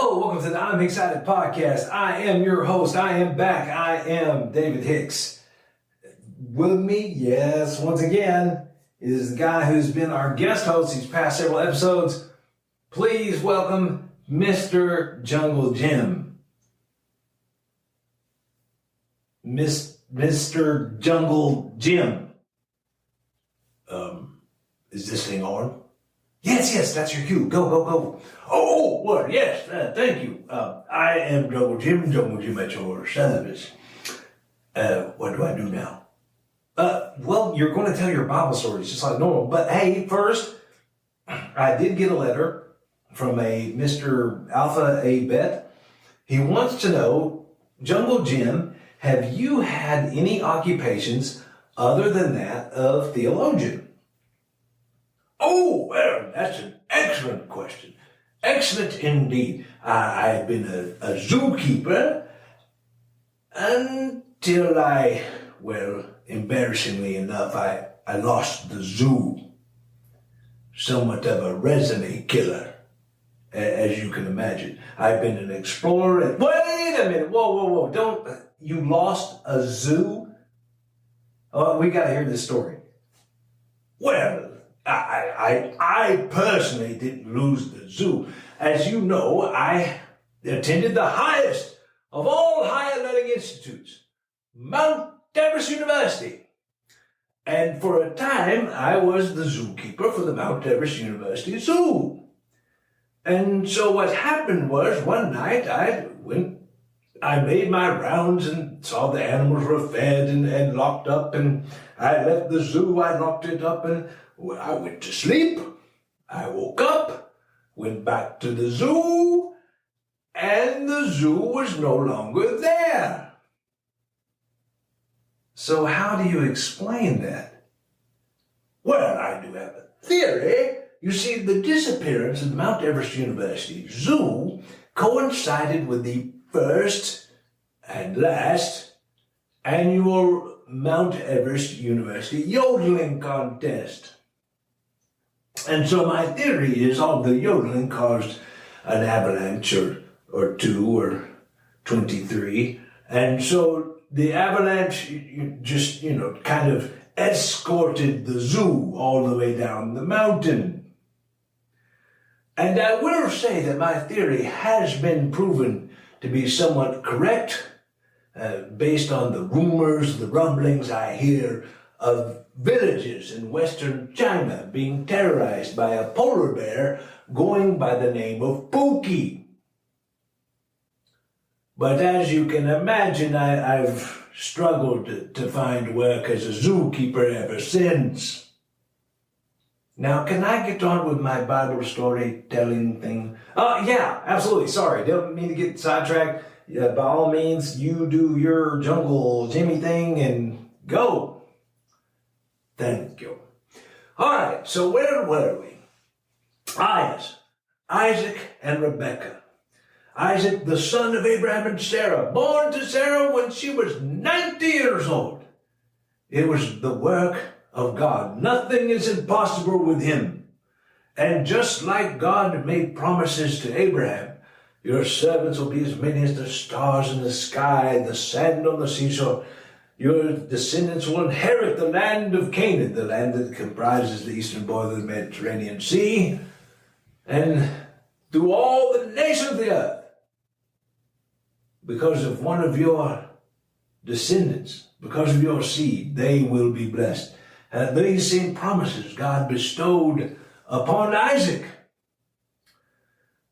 Hello, welcome to the I'm Excited podcast. I am your host. I am back. I am David Hicks. With me, yes, once again, is the guy who's been our guest host these past several episodes. Please welcome Mr. Jungle Jim. Mr. Jungle Jim. Is this thing on? Yes, that's your cue. Go. Oh, well, yes, thank you. I am Jungle Jim at your service. What do I do now? Well, you're going to tell your Bible stories just like normal. But hey, first, I did get a letter from a Mr. Alpha A Bet. He wants to know, Jungle Jim, have you had any occupations other than that of theologian? Oh, well, that's an excellent question. Excellent indeed. I've been a zookeeper until embarrassingly enough, I lost the zoo. Somewhat of a resume killer, as you can imagine. I've been an explorer and... Wait a minute, whoa, you lost a zoo? Oh, we gotta hear this story. Well, I personally didn't lose the zoo. As you know, I attended the highest of all higher learning institutes, Mount Everest University. And for a time, I was the zookeeper for the Mount Everest University Zoo. And so what happened was, one night I made my rounds and saw the animals were fed and locked up, and I left the zoo, I locked it up, and I went to sleep. I woke up, went back to the zoo, and the zoo was no longer there. So how do you explain that? Well, I do have a theory. You see, the disappearance of the Mount Everest University Zoo coincided with the first and last annual Mount Everest University yodeling contest. And so my theory is all the yodeling caused an avalanche or two or 23. And so the avalanche just, kind of escorted the zoo all the way down the mountain. And I will say that my theory has been proven to be somewhat correct, based on the rumors, the rumblings I hear of villages in western China being terrorized by a polar bear going by the name of Pookie. But as you can imagine, I've struggled to find work as a zookeeper ever since. Now, can I get on with my Bible storytelling thing? Yeah, absolutely. Sorry, don't mean to get sidetracked. By all means, you do your Jungle Jimmy thing and go. Thank you. All right, so where were we? Isaac and Rebekah. Isaac, the son of Abraham and Sarah, born to Sarah when she was 90 years old. It was the work of God. Nothing is impossible with him. And just like God made promises to Abraham, your servants will be as many as the stars in the sky, the sand on the seashore. Your descendants will inherit the land of Canaan, the land that comprises the eastern border of the Mediterranean Sea, and through all the nations of the earth. Because of one of your descendants, because of your seed, they will be blessed. And these same promises God bestowed upon Isaac.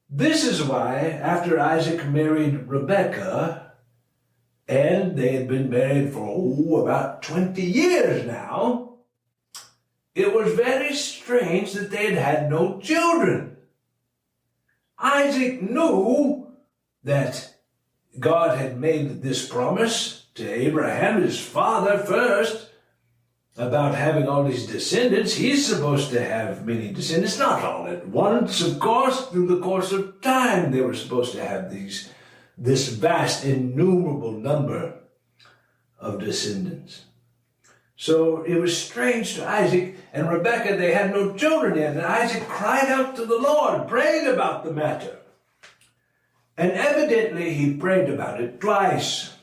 This is why, after Isaac married Rebekah, and they had been married for about 20 years now, it was very strange that they had had no children. Isaac knew that God had made this promise to Abraham, his father, first, about having all these descendants. He's supposed to have many descendants, not all at once, of course. Through the course of time, they were supposed to have this vast, innumerable number of descendants. So it was strange to Isaac and Rebekah. They had no children yet. And Isaac cried out to the Lord, prayed about the matter. And evidently he prayed about it twice,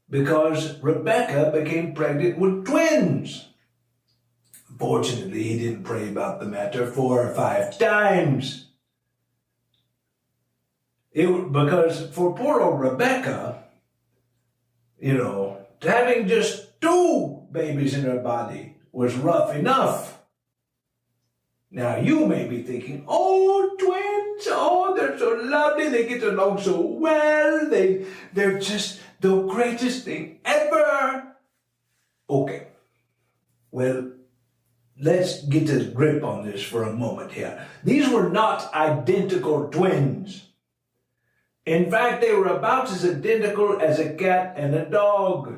because Rebekah became pregnant with twins. Fortunately, he didn't pray about the matter 4 or 5 times. Because for poor old Rebekah, having just 2 babies in her body was rough enough. Now you may be thinking, oh, twins, oh, they're so lovely, they get along so well, they're just the greatest thing ever. Okay, well, let's get a grip on this for a moment here. These were not identical twins. In fact, they were about as identical as a cat and a dog.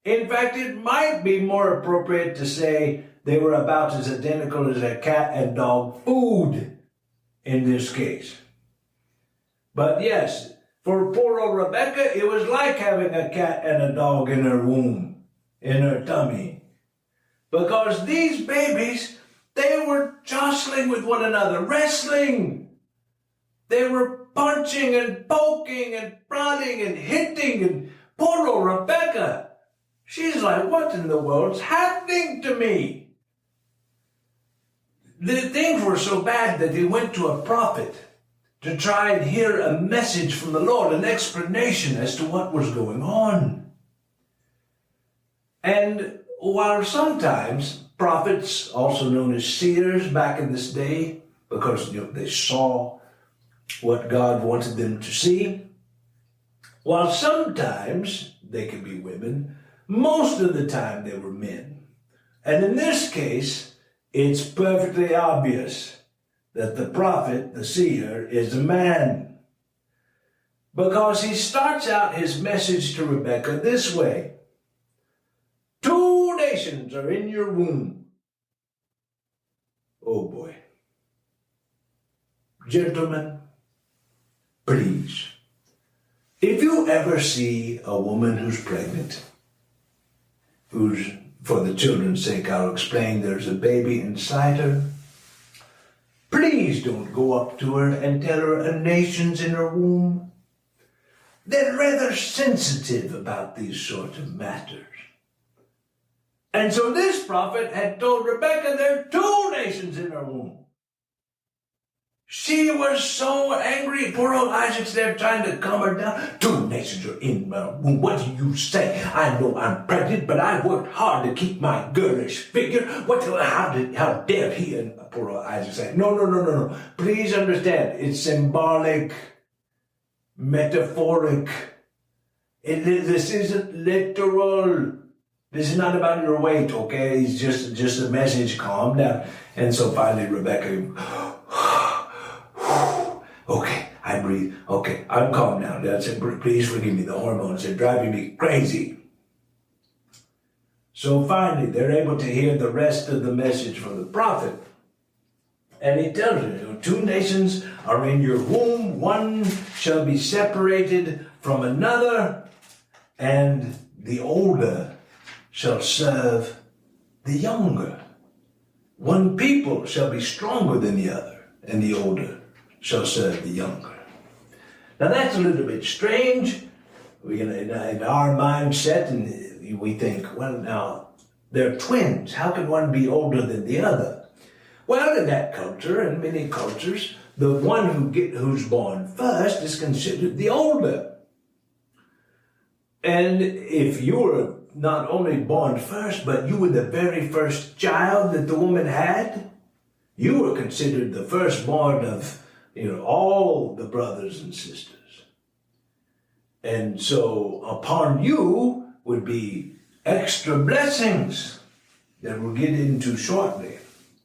In fact, it might be more appropriate to say they were about as identical as a cat and dog food in this case. But yes, for poor old Rebekah, it was like having a cat and a dog in her womb, in her tummy. Because these babies, they were jostling with one another, wrestling. They were punching and poking and prodding and hitting, and poor old Rebekah, she's like, what in the world's happening to me? The things were so bad that they went to a prophet to try and hear a message from the Lord, an explanation as to what was going on. And while sometimes prophets, also known as seers back in this day, because they saw what God wanted them to see, while sometimes they could be women, most of the time they were men. And in this case, it's perfectly obvious that the prophet, the seer, is a man, because he starts out his message to Rebekah this way: 2 nations are in your womb. Oh boy. Gentlemen, please, if you ever see a woman who's pregnant, who's, for the children's sake, I'll explain, there's a baby inside her, please don't go up to her and tell her a nation's in her womb. They're rather sensitive about these sorts of matters. And so this prophet had told Rebekah there are 2 nations in her womb. She was so angry. Poor old Isaac's there trying to calm her down. 2 nations are in my womb. What do you say? I know I'm pregnant, but I worked hard to keep my girlish figure. How dare he? And poor old Isaac said, no. Please understand, it's symbolic, metaphoric. This isn't literal. This is not about your weight, okay? It's just a message. Calm down. And so finally Rebekah, okay, I breathe. Okay, I'm calm now. Dad said, please forgive me. The hormones are driving me crazy. So finally, they're able to hear the rest of the message from the prophet. And he tells her, 2 nations are in your womb. 1 shall be separated from another, and the older shall serve the younger. 1 people shall be stronger than the other, and the older shall serve the younger. Now that's a little bit strange. In our mindset, and we think, well, now they're twins. How can one be older than the other? Well, in that culture and many cultures, the one who's born first is considered the older. And if you were not only born first, but you were the very first child that the woman had, you were considered the firstborn of all the brothers and sisters. And so upon you would be extra blessings that we'll get into shortly.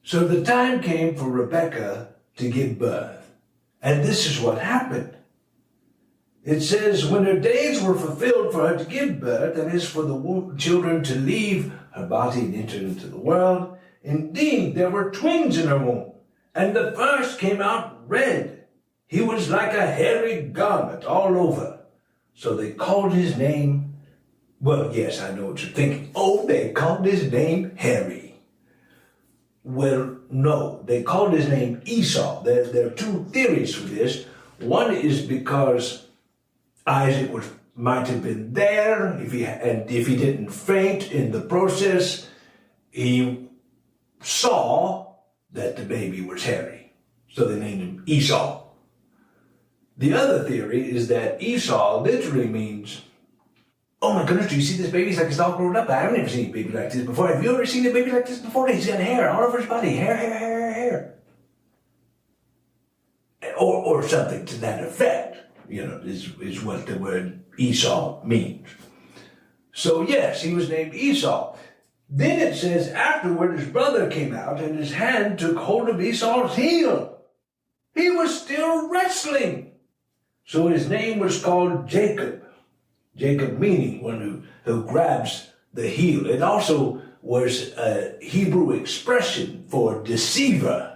So the time came for Rebekah to give birth. And this is what happened. It says, when her days were fulfilled for her to give birth, that is, for the children to leave her body and enter into the world, indeed, there were twins in her womb. And the first came out red. He was like a hairy garment all over. So they called his name, well, yes, I know what you're thinking. Oh, they called his name Hairy. Well, no, they called his name Esau. There are 2 theories for this. One is because Isaac might have been there, if he didn't faint in the process, he saw that the baby was hairy. So they named him Esau. The other theory is that Esau literally means, oh my goodness, do you see this baby? He's like it's all grown up. I haven't ever seen a baby like this before. Have you ever seen a baby like this before? He's got hair all over his body. Hair. Or something to that effect, is what the word Esau means. So yes, he was named Esau. Then it says afterward his brother came out and his hand took hold of Esau's heel. He was still wrestling. So his name was called Jacob. Jacob meaning one who grabs the heel. It also was a Hebrew expression for deceiver.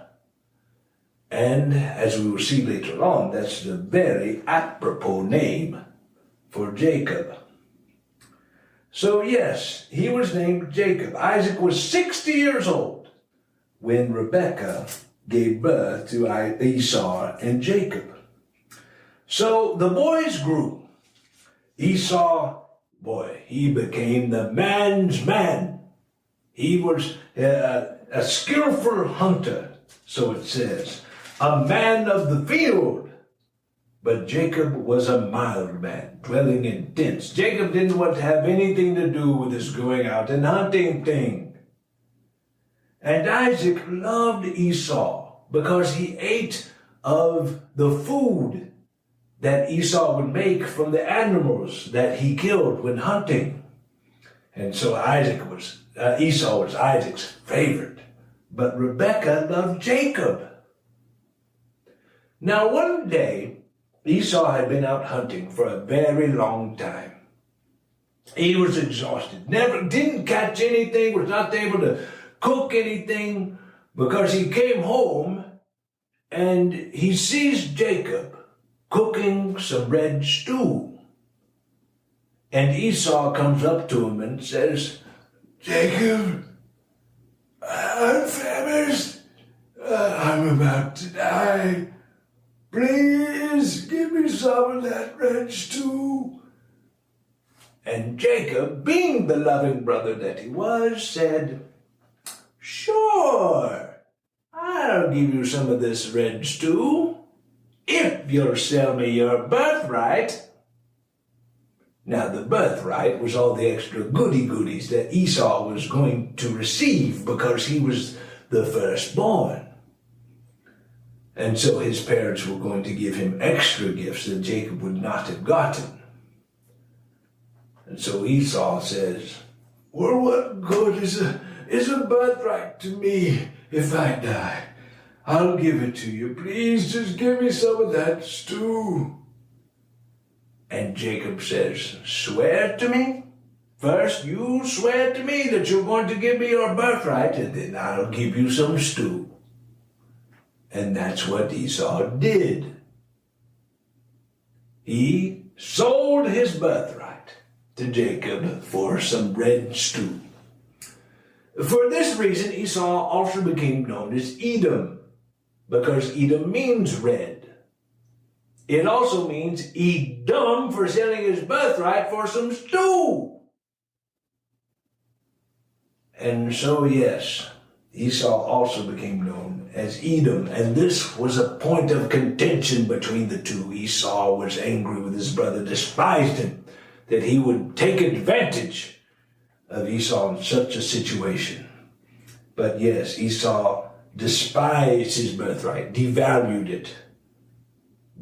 And as we will see later on, that's the very apropos name for Jacob. So yes, he was named Jacob. Isaac was 60 years old when Rebekah gave birth to Esau and Jacob. So the boys grew. Esau, he became the man's man. He was a skillful hunter, so it says. A man of the field. But Jacob was a mild man, dwelling in tents. Jacob didn't want to have anything to do with this going out and hunting thing. And Isaac loved Esau because he ate of the food that Esau would make from the animals that he killed when hunting. And so Esau was Isaac's favorite. But Rebekah loved Jacob. Now one day, Esau had been out hunting for a very long time. He was exhausted, didn't catch anything, was not able to cook anything, because he came home and he sees Jacob cooking some red stew. And Esau comes up to him and says, Jacob, I'm famished. I'm about to die. Please give me some of that red stew. And Jacob, being the loving brother that he was, said, Sure, I'll give you some of this red stew if you'll sell me your birthright. Now the birthright was all the extra goodies that Esau was going to receive because he was the firstborn. And so his parents were going to give him extra gifts that Jacob would not have gotten. And so Esau says, well, what good is a birthright to me if I die? I'll give it to you. Please just give me some of that stew. And Jacob says, swear to me? First, you swear to me that you're going to give me your birthright, and then I'll give you some stew. And that's what Esau did. He sold his birthright to Jacob for some red stew. For this reason, Esau also became known as Edom, because Edom means red. It also means Edom for selling his birthright for some stew. And so, yes, Esau also became known as Edom, and this was a point of contention between the two. Esau was angry with his brother, despised him, that he would take advantage of Esau in such a situation. But yes, Esau despised his birthright, devalued it,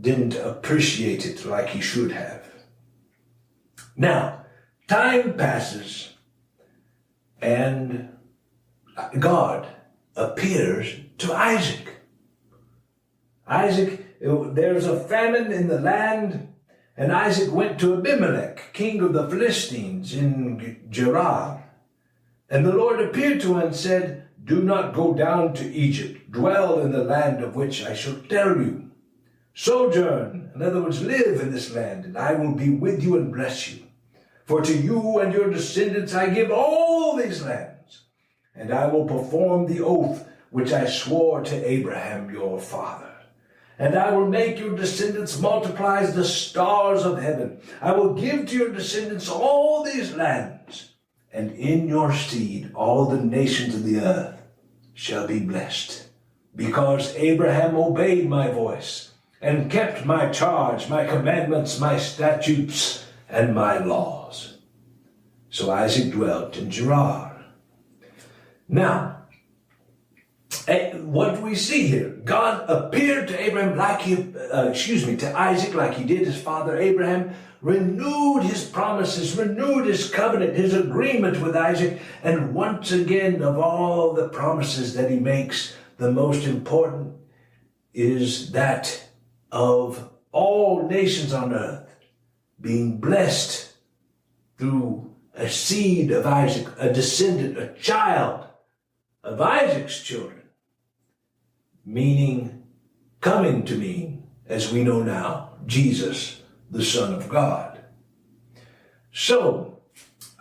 didn't appreciate it like he should have. Now, time passes, and God appears to Isaac. There's a famine in the land, and Isaac went to Abimelech, king of the Philistines, in Gerar. And the Lord appeared to him and said, do not go down to Egypt. Dwell in the land of which I shall tell you. Sojourn, in other words, live in this land, and I will be with you and bless you. For to you and your descendants I give all these lands, and I will perform the oath which I swore to Abraham your father. And I will make your descendants multiply as the stars of heaven. I will give to your descendants all these lands, and in your seed all the nations of the earth shall be blessed. Because Abraham obeyed my voice, and kept my charge, my commandments, my statutes, and my laws. So Isaac dwelt in Gerar. Now, what do we see here? God appeared to Abraham to Isaac like he did his father Abraham, renewed his promises, renewed his covenant, his agreement with Isaac, and once again, of all the promises that he makes, the most important is that of all nations on earth being blessed through a seed of Isaac, a descendant, a child of Isaac's children. Meaning, coming to mean, as we know now, Jesus, the Son of God. So,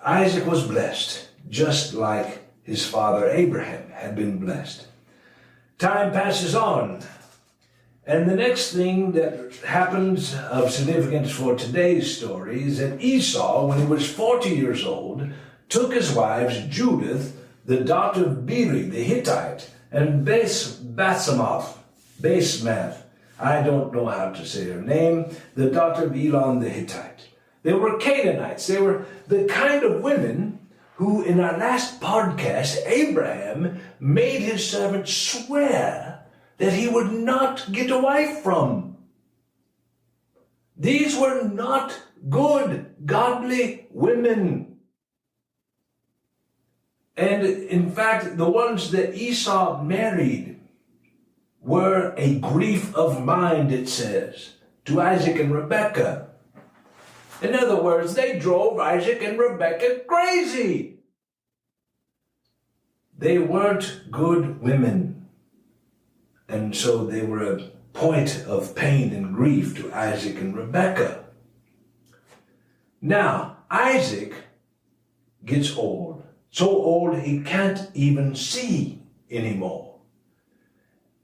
Isaac was blessed, just like his father Abraham had been blessed. Time passes on, and the next thing that happens of significance for today's story is that Esau, when he was 40 years old, took his wives Judith, the daughter of Beri the Hittite, and Basemath, I don't know how to say her name, the daughter of Elon the Hittite. They were Canaanites. They were the kind of women who, in our last podcast, Abraham made his servant swear that he would not get a wife from. These were not good, godly women. And in fact, the ones that Esau married were a grief of mind, it says, to Isaac and Rebekah. In other words, they drove Isaac and Rebekah crazy. They weren't good women. And so they were a point of pain and grief to Isaac and Rebekah. Now, Isaac gets old. So old he can't even see anymore.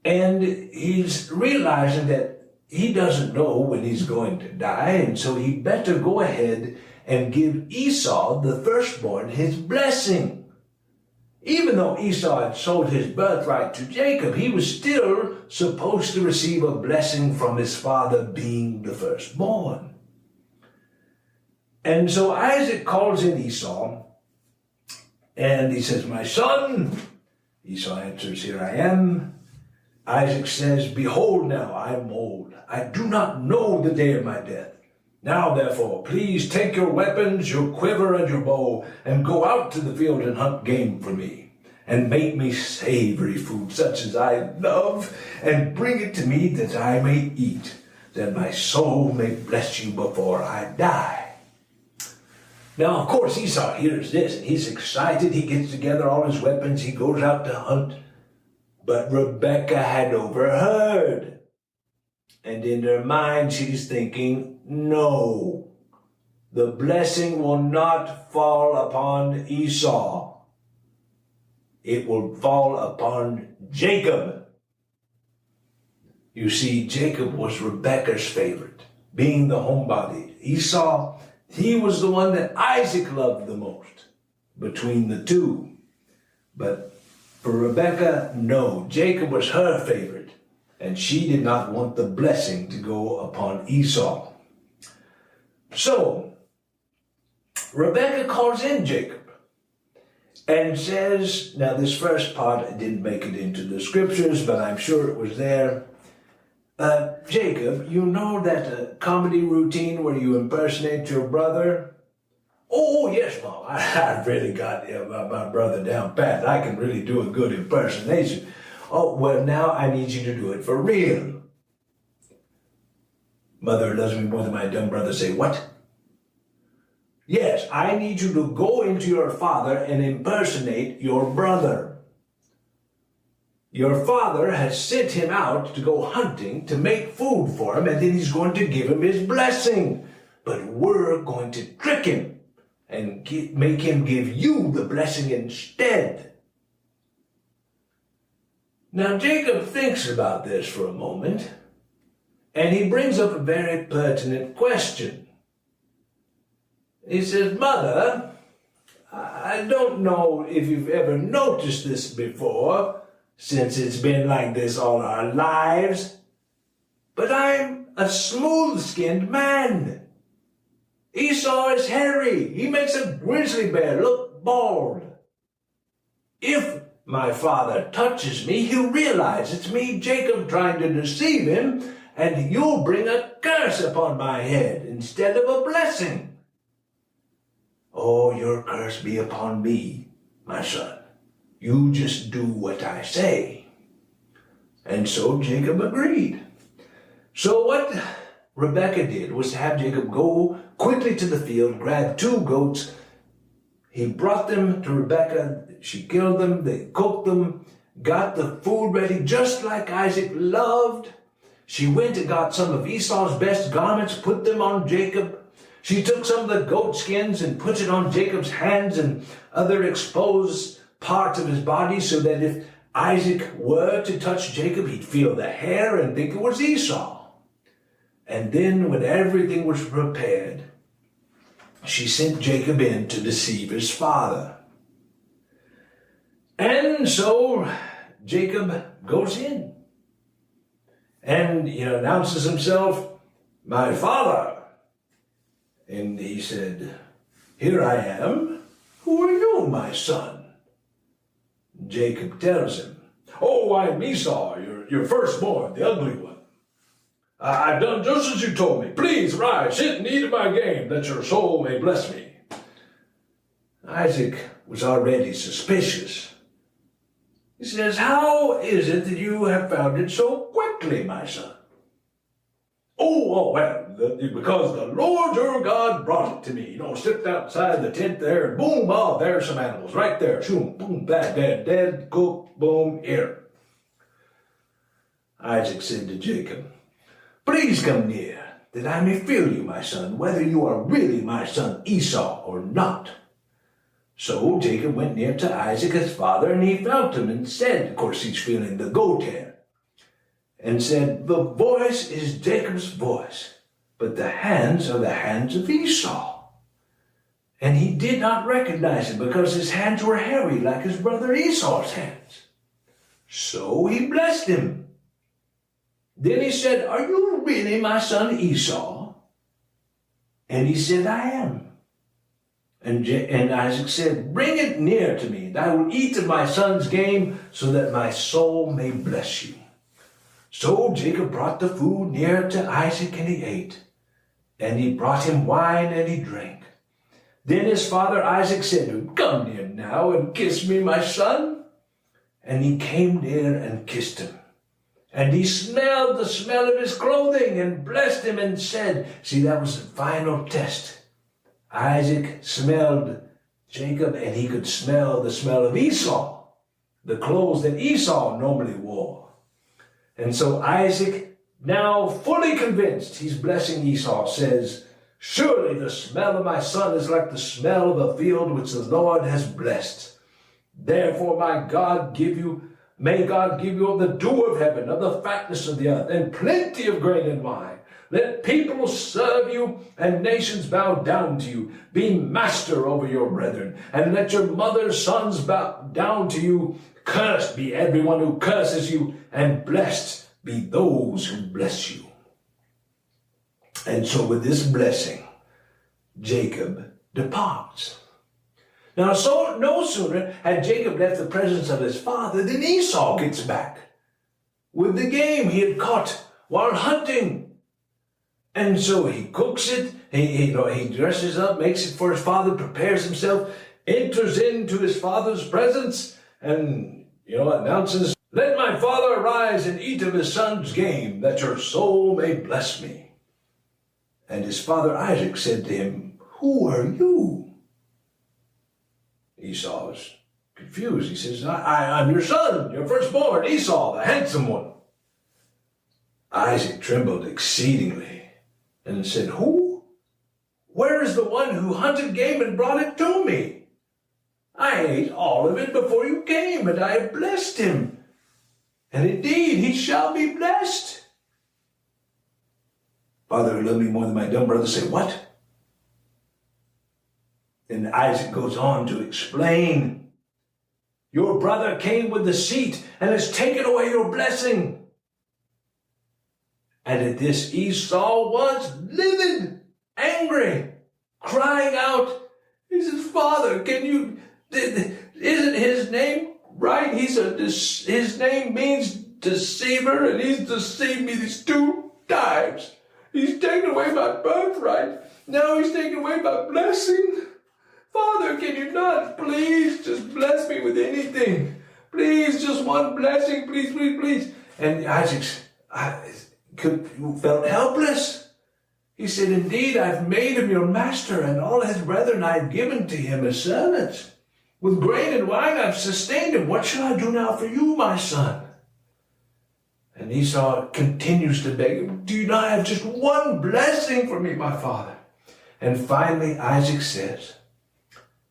And he's realizing that he doesn't know when he's going to die, and so he better go ahead and give Esau, the firstborn, his blessing. Even though Esau had sold his birthright to Jacob, he was still supposed to receive a blessing from his father being the firstborn. And so Isaac calls in Esau, and he says, "My son." Esau answers, "Here I am." Isaac says, "Behold now, I am old. I do not know the day of my death. Now, therefore, please take your weapons, your quiver, and your bow, and go out to the field and hunt game for me, and make me savory food, such as I love, and bring it to me that I may eat, that my soul may bless you before I die." Now, of course, Esau hears this, and he's excited. He gets together all his weapons. He goes out to hunt. But Rebekah had overheard. And in her mind, she's thinking, no, the blessing will not fall upon Esau. It will fall upon Jacob. You see, Jacob was Rebekah's favorite, being the homebody. Esau, he was the one that Isaac loved the most between the two. But for Rebekah, no, Jacob was her favorite, and she did not want the blessing to go upon Esau. So, Rebekah calls in Jacob and says, now this first part didn't make it into the scriptures, but I'm sure it was there. Jacob, you know that comedy routine where you impersonate your brother? Oh, yes, Mom. I really got my brother down pat. I can really do a good impersonation. Oh, well, now I need you to do it for real. Mother loves me more than my dumb brother. Say, what? Yes, I need you to go into your father and impersonate your brother. Your father has sent him out to go hunting to make food for him, and then he's going to give him his blessing. But we're going to trick him and make him give you the blessing instead. Now Jacob thinks about this for a moment, And he brings up a very pertinent question. He says, Mother, I don't know if you've ever noticed this before, since it's been like this all our lives, but I'm a smooth-skinned man. Esau is hairy. He makes a grizzly bear look bald. If my father touches me, he'll realize it's me, Jacob, trying to deceive him, and you'll bring a curse upon my head instead of a blessing. Oh, your curse be upon me, my son. You just do what I say. And so Jacob agreed. So what Rebekah did was to have Jacob go quickly to the field, grab 2 goats. He brought them to Rebekah. She killed them. They cooked them, got the food ready just like Isaac loved. She went and got some of Esau's best garments, put them on Jacob. She took some of the goat skins and put it on Jacob's hands and other exposed parts of his body, so that if Isaac were to touch Jacob, he'd feel the hair and think it was Esau. And then when everything was prepared, she sent Jacob in to deceive his father. And so Jacob goes in and he announces himself, my father. And he said, here I am. Who are you, my son? Jacob tells him, oh, I'm Esau, your firstborn, the ugly one. I've done just as you told me. Please rise, sit and eat of my game, that your soul may bless me. Isaac was already suspicious. He says, how is it that you have found it so quickly, my son? Oh, well, because the Lord your God brought it to me. Stepped outside the tent there, and boom, oh, there's some animals right there. Shoom, boom, bad, dead, cooked, boom, here. Isaac said to Jacob, please come near, that I may feel you, my son, whether you are really my son Esau or not. So Jacob went near to Isaac his father, and he felt him and said, of course he's feeling the goat hair, and said, the voice is Jacob's voice, but the hands are the hands of Esau. And he did not recognize him because his hands were hairy like his brother Esau's hands. So he blessed him. Then he said, are you really my son Esau? And he said, I am. And Isaac said, bring it near to me, and I will eat of my son's game, so that my soul may bless you. So Jacob brought the food near to Isaac, and he ate. And he brought him wine, and he drank. Then his father Isaac said to him, come near now, and kiss me, my son. And he came near and kissed him. And he smelled the smell of his clothing, and blessed him, and said, see, that was the final test. Isaac smelled Jacob, and he could smell the smell of Esau, the clothes that Esau normally wore. And so Isaac, now fully convinced he's blessing Esau, says, surely the smell of my son is like the smell of a field which the Lord has blessed. Therefore may God give you of the dew of heaven, of the fatness of the earth, and plenty of grain and wine. Let people serve you, and nations bow down to you. Be master over your brethren, and let your mother's sons bow down to you. Cursed be everyone who curses you, and blessed be those who bless you. And so with this blessing, Jacob departs. Now, so no sooner had Jacob left the presence of his father than Esau gets back with the game he had caught while hunting. And so he cooks it, he dresses up, makes it for his father, prepares himself, enters into his father's presence, and, announces, let my father arise and eat of his son's game, that your soul may bless me. And his father Isaac said to him, who are you? Esau was confused. He says, I'm your son, your firstborn, Esau, the handsome one. Isaac trembled exceedingly and said, who? Where is the one who hunted game and brought it to me? I ate all of it before you came, and I have blessed him. And indeed, he shall be blessed. Father who loved me more than my dumb brother, say, what? And Isaac goes on to explain, your brother came with deceit and has taken away your blessing. And at this Esau was livid, angry, crying out. He says, Father, isn't his name right? His name means deceiver, and he's deceived me these 2 times. He's taken away my birthright. Now he's taken away my blessing. Father, can you not please just bless me with anything? Please, just one blessing, please, please, please. And Isaac felt helpless. He said, indeed, I've made him your master, and all his brethren I've given to him as servants. With grain and wine I've sustained him. What shall I do now for you, my son? And Esau continues to beg him, do you not have just one blessing for me, my father? And finally Isaac says,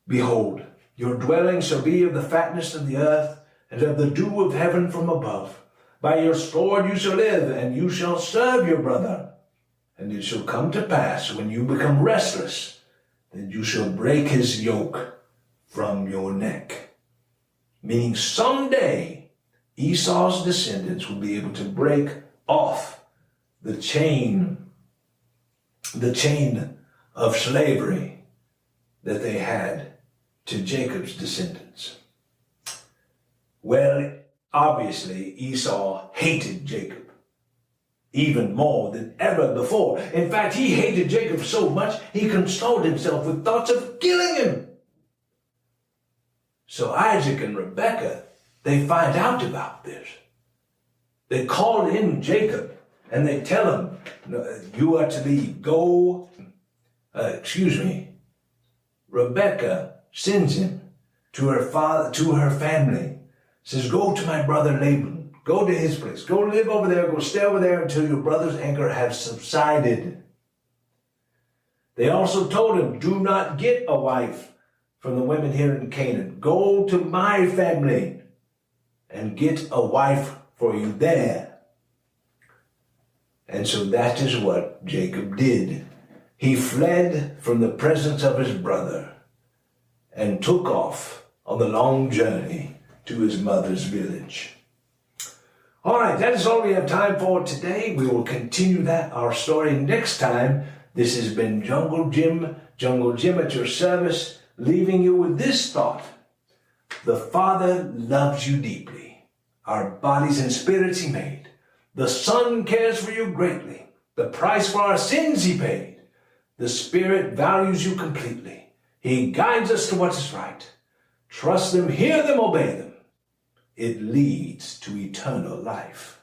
behold, your dwelling shall be of the fatness of the earth, and of the dew of heaven from above. By your sword you shall live, and you shall serve your brother. And it shall come to pass, when you become restless, that you shall break his yoke from your neck. Meaning someday, Esau's descendants will be able to break off the chain of slavery that they had to Jacob's descendants. Well, obviously, Esau hated Jacob even more than ever before. In fact, he hated Jacob so much, he consoled himself with thoughts of killing him. So Isaac and Rebekah, they find out about this. They call in Jacob and they tell him, you are to leave. Rebekah sends him to her father, to her family. Says, go to my brother Laban. Go to his place. Go live over there. Go stay over there until your brother's anger has subsided. They also told him, do not get a wife from the women here in Canaan. Go to my family and get a wife for you there. And so that is what Jacob did. He fled from the presence of his brother and took off on the long journey to his mother's village. All right, that is all we have time for today. We will continue our story next time. This has been Jungle Jim at your service, leaving you with this thought. The Father loves you deeply. Our bodies and spirits he made. The Son cares for you greatly. The price for our sins he paid. The Spirit values you completely. He guides us to what is right. Trust them, hear them, obey them. It leads to eternal life.